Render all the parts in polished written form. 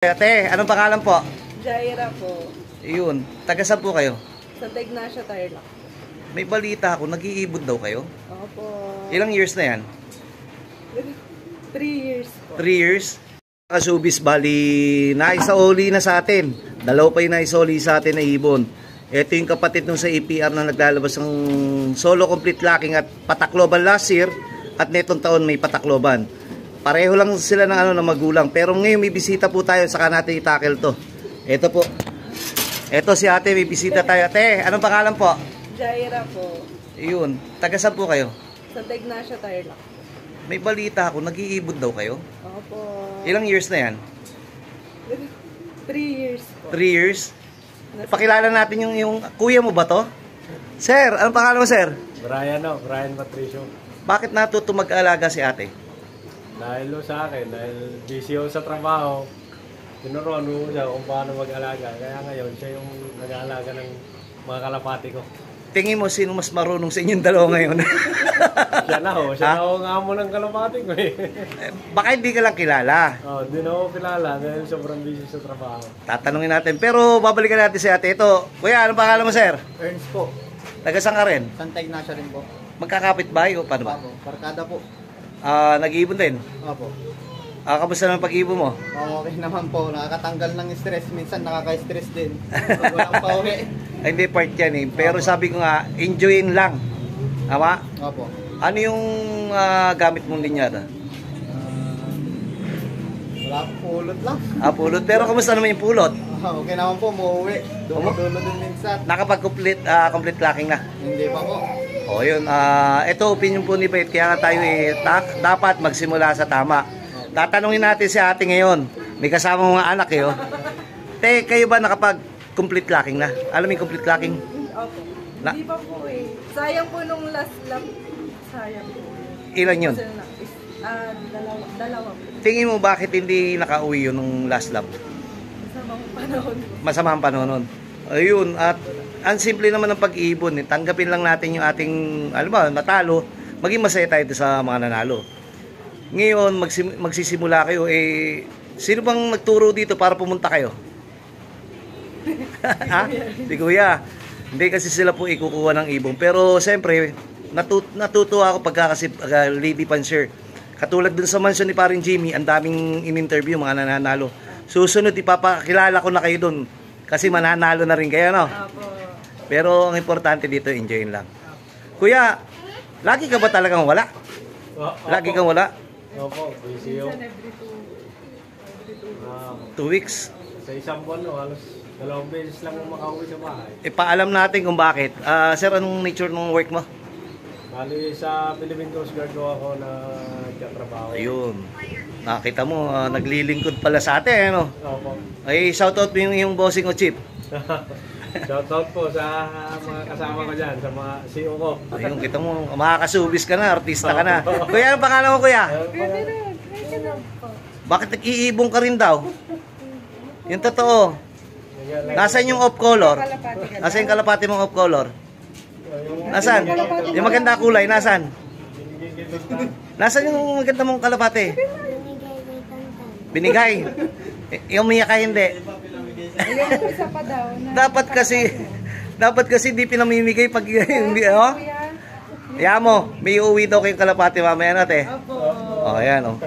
Ate, anong pangalan po? Jaira po. Yun, taga saan po kayo? Sa Ignacio Tarlac. May balita ako, nag-iibod daw kayo? Opo. Ilang years na yan? 3 years po. 3 years? Kasubis, bali, naisauli na sa atin. Dalaw pa yung naisauli sa atin na ibon. Ito yung kapatid nung sa APR na naglalabas ng solo complete locking at patakloban last year. At netong taon may patakloban. Pareho lang sila ng magulang. Pero ngayon may bisita po tayo, saka natin i-tackle to. Ito po. Ito si ate, may bisita tayo. Ate, anong pangalan po? Jaira po. Yun, taga saan po kayo? Sa Ignacio Tarlac. May balita ako, nag-iibod daw kayo? Opo. Ilang years na yan? 3 years po. 3 years? Pakilala natin yung kuya mo ba to? Sir, anong pangalan mo, sir? Brian Patricio. Bakit natuto mag-alaga si ate? Dahil sa akin, dahil busy ako sa trabaho, tinuruan mo siya kung paano mag-alaga. Kaya ngayon, siya yung nag-aalaga ng mga kalapati ko. Tingin mo, sino mas marunong sa inyong dalawa ngayon? Siya na ho nga mo ng kalapati ko eh. Baka hindi ka lang kilala. Di na ako kilala dahil sobrang busy sa trabaho. Tatanungin natin. Pero babalikan natin si ate. Ito, kuya, anong pangalan mo, sir? Ernst po. Taga saan ka rin? Santa Ignacia rin po. Magkakapit bahay o paano ba? Opo. Barkada po. Nag-iibon din? Opo. Kamusta naman pag-iibon mo? Okay naman po. Nakakatanggal ng stress. Minsan nakaka-stress din. Pag walang pauwi. Ay, hindi part yan eh. Pero sabi ko nga, enjoyin lang. Tama? Opo. Ano yung gamit mong linyada? Wala po, pulot lang. Pulot. Pero kamusta naman yung pulot? Okay naman po, umuwi. Dulo din minsan. Nakapag-complete locking na? Hindi pa po. O yun, ito opinion po ni Pait. Kaya nga tayo dapat magsimula sa tama. Tatanungin natin si ate ngayon. May kasama mga anak eh. Oh. Te, kayo ba nakapag-complete locking na? Alam mo yung complete locking? Opo. Hindi pa po eh. Sayang po nung last lap. Sayang po. Ilan yun? Dalawa po. Tingin mo bakit hindi nakauwi yun nung last lap? Masamang panahon. Masamang panahon nun. Ayun, at ang simple naman ng pag-iibon. Tanggapin lang natin yung ating, alam ba, natalo. Maging masaya tayo sa mga nanalo. Ngayon, magsisimula kayo, sino bang nagturo dito para pumunta kayo? Ha? Si kuya. Hindi kasi sila po ikukuha ng ibon. Pero siyempre, natutuwa ako pagka kasi lady puncher. Katulad dun sa mansion ni paring Jimmy, ang daming in-interview, mga nananalo. Susunod, ipapakilala ko na kayo dun. Kasi mananalo na rin kayo, no? Opo. Pero ang importante dito, enjoyin lang. Kuya, lagi ka ba talagang wala? Lagi kang wala? Opo, busy ako. Every 2 weeks. Sa isang buwan, halos 2 beses lang makauwi sa bahay. Paalam natin kung bakit. Sir, anong nature ng work mo? Bali sa Philippine Coast Guard ako na nagtatrabaho. Ayun. Nakita mo, naglilingkod pala sa atin, ano? Opo. Ay, shoutout mo yung bossing o chief. Shoutout po sa mga kasama ko dyan, sa mga CEO ko. Ayun, kita mo, makakasubis ka na, artista ka na. Kuya, anong pangalan mo, kuya? Bakit nag-iibong ka rin daw? Yung totoo. Nasaan yung off color? Nasaan yung kalapati mong off color? Nasaan? Yung maganda kulay, nasaan? Nasaan yung maganda mong kalapati? Binigay. Yung umiyak ka hindi. Dapat kasi di pinamimigay pag hindi, oh. Kaya mo, may uuwi daw kayong kalapati mamaya natin. Oh, ayan, oh.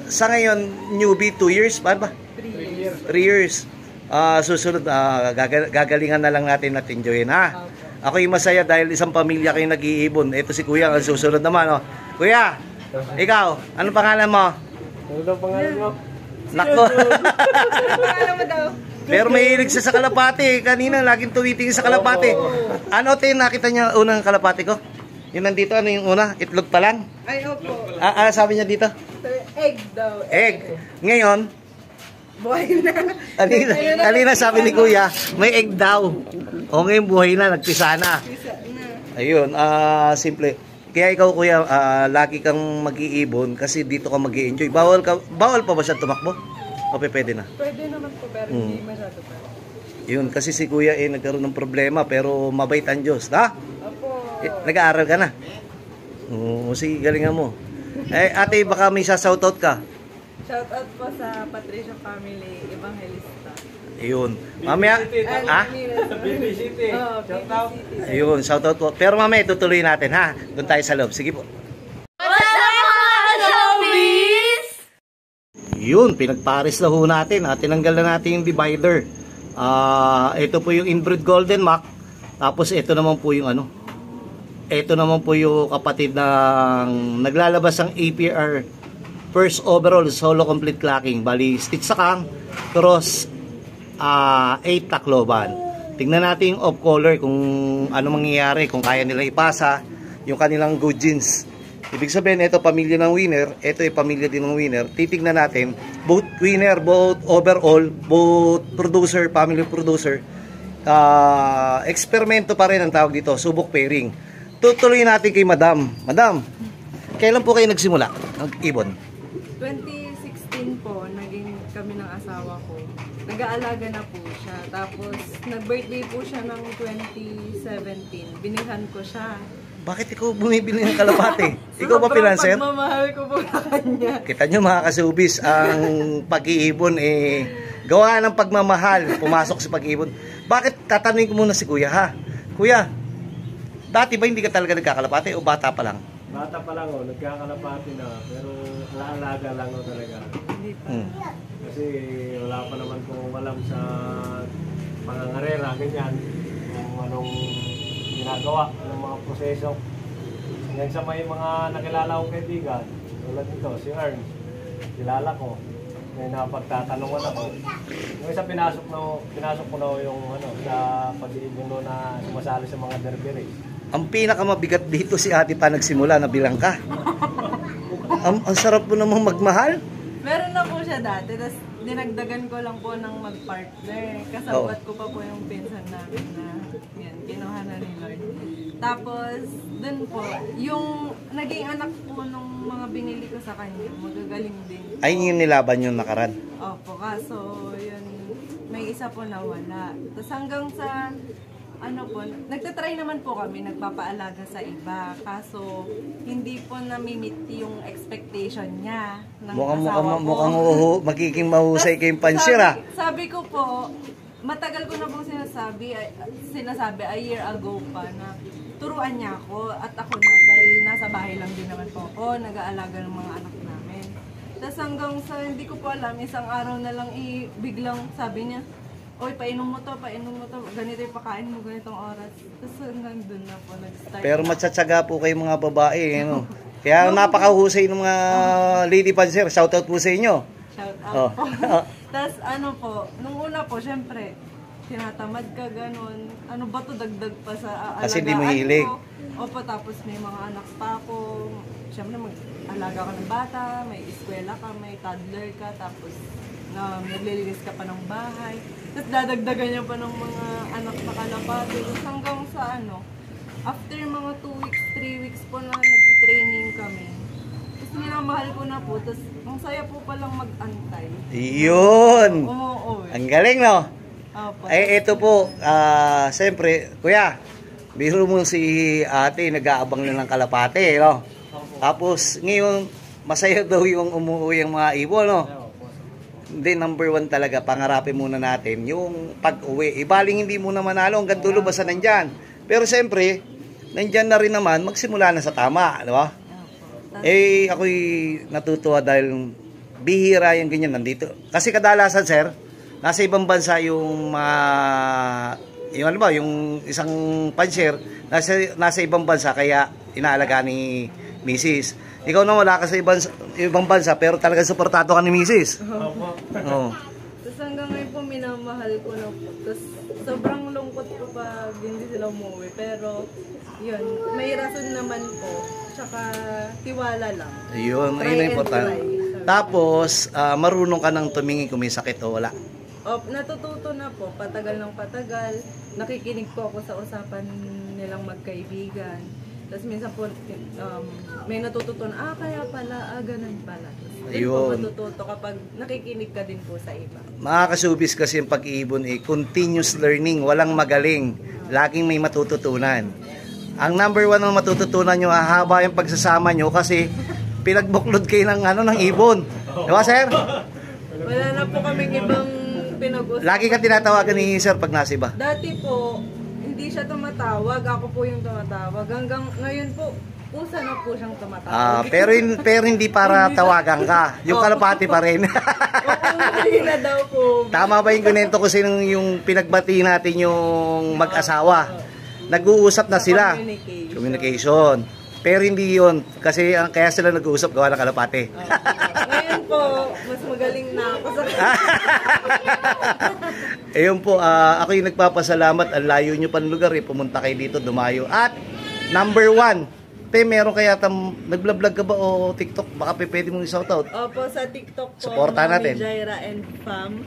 Sa ngayon, newbie, 2 years, paano ba? 3 years. Susunod, gagalingan na lang natin at enjoyin, ha? Ako'y masaya dahil isang pamilya kayo nag-iibon. Ito si Kuya, ang susunod naman, oh. Kuya, ikaw, anong pangalan mo? Ano daw pangalan mo? Nako. Pangalan mo daw? Pero may hilig siya sa kalapati. Kanina, laging tumitingin sa kalapati. Ano, te, nakita niya unang kalapati ko? Yung nandito, ano yung una? Itlog pa lang? Ay, opo. Sabi niya dito? Egg daw. Egg. Ngayon, Buhay na. kanina sabi ni Kuya, may egg daw. O ngayon, buhay na, nagpisa na. Ayun, simple. Kaya ikaw, Kuya, lagi kang mag-iibon kasi dito ka mag-i-enjoy. Bawal pa ba siya tumakbo? O pwede na? Pwede naman po, pero hindi masyado pa. Yun, kasi si Kuya nagkaroon ng problema pero mabait ang Diyos. Ha? Opo. Nag-aaral ka na? Oo, sige, galingan mo. Ate, baka may shoutout ka. Shout out po sa Patricia Family Evangelista. Ayun. Mamaya, ha? BB City. Oh, Shout out. Ayun, shoutout po. Pero mamaya tutuloy natin ha. Doon tayo sa loob. Sige po. Yun, pinagpares na ho natin. Tinanggal na natin yung divider. Ito po yung inbred golden Mac. Tapos ito naman po yung ano. Ito naman po yung kapatid ng naglalabas ng APR first overall solo complete clocking. Bali, stitch sakang, cross, 8 Tacloban. Tingnan natin yung off color kung ano mangyayari, kung kaya nila ipasa yung kanilang good jeans. Ibig sabihin, ito pamilya ng winner, ito ay pamilya din ng winner. Titignan natin, both winner, both overall, both producer, family producer. Eksperimento pa rin ang tawag dito, subok pairing. Tutuloy natin kay Madam. Madam, kailan po kayo nagsimula? Nag-ibon? 2016 po, naging kami ng asawa ko. Nag-aalaga na po siya. Tapos, nag-birthday po siya ng 2017. Binilhan ko siya. Bakit ikaw bumibili ng kalapate? Ikaw ba pinanser? Sobrang pagmamahal ko po sa kanya. Kita nyo mga kasubis, ang pag-iibon gawa ng pagmamahal, pumasok sa pag-iibon. Bakit tatanungin ko muna si Kuya ha? Kuya, dati ba hindi ka talaga nagkakalapate o bata pa lang? Bata pa lang nagkakalapati na, pero alaalaga lang talaga. Hindi pa. Kasi wala pa naman kung alam sa pangangarera, ganyan, kung anong ginagawa ng mga proseso. Hanggang sa may mga nakilala kong kaibigan, tulad nito, si Ern, kilala ko, may napagtatanungan ako. Yung isa pinasok ko na yung sa pag-iibon na sumasali sa mga derby race. Ang pinakamabigat dito si ate pa nagsimula na bilang ka. Ang sarap po namang magmahal. Meron na po siya dati, tapos dinagdagan ko lang po ng mag-partner. Kasabot ko pa po yung pinsan namin na yan, kinuha na ni Lord. Tapos, dun po, yung naging anak po nung mga binili ko sa kanya, magagaling din. Ay, yung nilaban yung nakaraan. Opo, kaso yun, may isa po nawala. Tapos hanggang sa nagtatry naman po kami, nagpapaalaga sa iba. Kaso, hindi po nami-meet yung expectation niya ng asawa ko. Mukhang magiging mahusay kayong pansir ah. Sabi ko po, matagal ko na pong sinasabi a year ago pa na turuan niya ako at ako na dahil nasa bahay lang din naman po ako, nag-aalaga ng mga anak namin. Tapos hanggang sa hindi ko po alam, isang araw na lang biglang sabi niya, oy, painom mo to, ganito yung pakain mo, ganitong oras. Tapos hanggang dun na po, nag-start. Pero matsatsaga po kayo mga babae, ano? Kaya napakahusay ng mga lady panser. Shoutout po sa inyo. Shoutout po. Tapos nung una po, syempre, tinatamad ka, ganun. Ano ba to, dagdag pa sa alagaan. Kasi di mo hilig. Opo, tapos may mga anak pa ako. Syempre, mag-alaga ka ng bata, may eskwela ka, may toddler ka, tapos naglilinis ka pa ng bahay. Tapos dadagdagan niya pa ng mga anak na kalapati. Tapos hanggang sa after mga 2 weeks, 3 weeks po na nag-training kami. Tapos minamahal ko na po. Tapos ang saya po palang mag-antay. Yun! Umuwi. Ang galing, no? Opo. Ay, ito po, siyempre, Kuya, biro mo si ate, nag-aabang na ng kalapate, no? Tapos, ngayon, masaya daw yung umuwi yung mga ibon, no? Hindi, number 1 talaga, pangarapin muna natin yung pag-uwi. Ibaling hindi muna manalo, hanggang dulo basta nandyan. Pero siyempre, nandyan na rin naman, magsimula na sa tama, di ba? Ako'y natutuwa dahil bihira yung ganyan nandito. Kasi kadalasan, sir, nasa ibang bansa yung yung isang panser, nasa ibang bansa, kaya inaalaga ni Mrs. Ikaw na wala ka sa ibang bansa, pero talagang suportado ka ni Mrs. Oo. Tapos hanggang ngayon po, minamahal ko na po. Tapos sobrang lungkot ko pag hindi sila umuwi. Pero yun, may rason naman po. Tsaka tiwala lang. Yun, ayun ang important. Tapos, marunong ka nang tumingin kung may sakit o wala. Natututo na po, patagal ng patagal. Nakikinig po ako sa usapan nilang magkaibigan. Tapos minsan po, may natututunan, kaya pala, ganun pala. Doon po matututo kapag nakikinig ka din po sa iba. Mga kasubis kasi yung pag-iibon continuous learning, walang magaling. Laging may matututunan. Ang number 1 na matututunan nyo, haba yung pagsasama nyo kasi pinagbuklod kayo ng ibon. Diba, sir? Wala na po kaming ibang pinag-usapan. Lagi ka tinatawagan ni sir pag nasa iba. Dati po, hindi siya tumatawag. Ako po yung tumatawag. Hanggang ngayon po, kusa na po siyang tumatawag. Pero hindi para tawagan ka. Yung kalapati pa rin. Hindi na daw po. Tama ba yung kunento ko sinong yung pinagbati natin yung mag-asawa? Nag-uusap na sila. Communication. Pero hindi yun. Kasi kaya sila nag-uusap gawa ng kalapati. Ngayon po, mas magaling na ako sa Ayun po, ako yung nagpapasalamat. Ang layo nyo pa ng lugar eh. Pumunta kayo dito, dumayo. At number 1, meron kaya nag-vlog ka ba o TikTok? Baka pwede mong i-shoutout. Opo, sa TikTok po. Supportan natin. Jaira and Fam.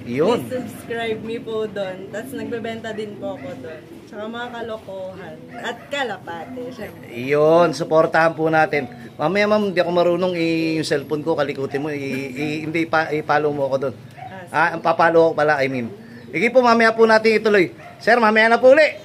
Yun. Please subscribe me po doon. Tapos nagbebenta din po ako doon. Tsaka mga kalokohan. At kalapate, syempre. Yun, supportahan po natin. Mamaya ma'am, hindi ako marunong yung cellphone ko, kalikutin mo. Hindi i-follow mo ako doon. Papalo ako pala, I mean. Sige po, mamaya po natin ituloy. Sir, mamaya na po ulit.